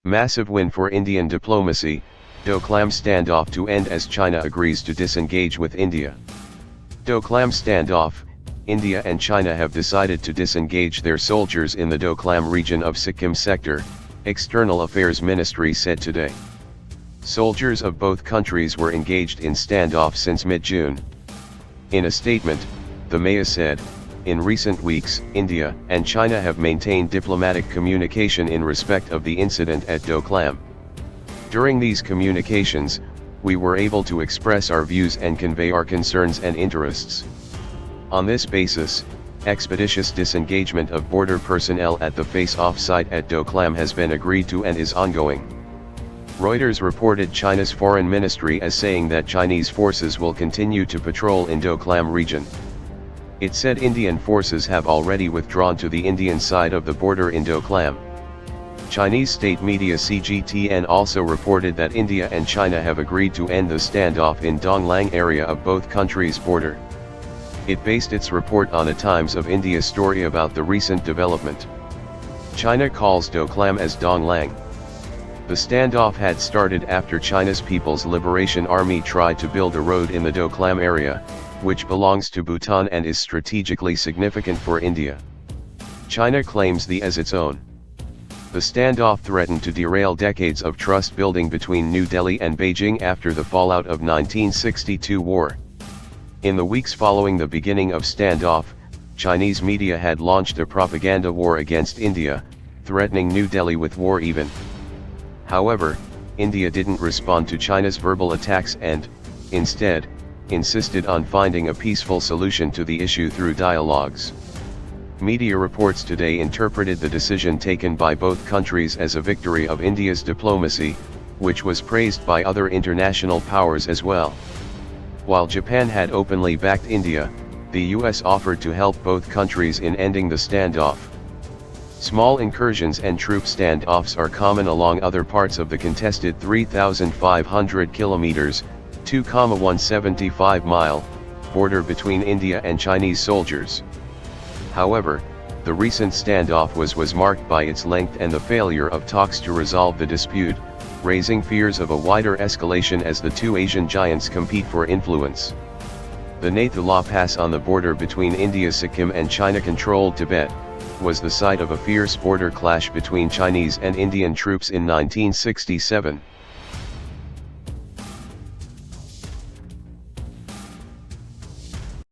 Massive win for Indian diplomacy, Doklam standoff to end as China agrees to disengage with India. Doklam standoff, India and China have decided to disengage their soldiers in the Doklam region of Sikkim sector, External Affairs Ministry said today. Soldiers of both countries were engaged in standoff since mid-June. In a statement, the MAA said, "In recent weeks, India and China have maintained diplomatic communication in respect of the incident at Doklam. During these communications, we were able to express our views and convey our concerns and interests. On this basis, expeditious disengagement of border personnel at the face-off site at Doklam has been agreed to and is ongoing." Reuters reported China's foreign ministry as saying that Chinese forces will continue to patrol in Doklam region. It said Indian forces have already withdrawn to the Indian side of the border in Doklam. Chinese state media CGTN also reported that India and China have agreed to end the standoff in Donglang area of both countries' border. It based its report on a Times of India story about the recent development. China calls Doklam as Donglang. The standoff had started after China's People's Liberation Army tried to build a road in the Doklam area, which belongs to Bhutan and is strategically significant for India. China claims the as its own. The standoff threatened to derail decades of trust building between New Delhi and Beijing after the fallout of 1962 war. In the weeks following the beginning of standoff, Chinese media had launched a propaganda war against India, threatening New Delhi with war even. However, India didn't respond to China's verbal attacks and, instead, insisted on finding a peaceful solution to the issue through dialogues. Media reports today interpreted the decision taken by both countries as a victory of India's diplomacy, which was praised by other international powers as well. While Japan had openly backed India, the US offered to help both countries in ending the standoff. Small incursions and troop standoffs are common along other parts of the contested 3,500 kilometers, 2,175-mile, border between India and Chinese soldiers. However, the recent standoff was marked by its length and the failure of talks to resolve the dispute, raising fears of a wider escalation as the two Asian giants compete for influence. The Nathula Pass on the border between India's Sikkim and China-controlled Tibet was the site of a fierce border clash between Chinese and Indian troops in 1967.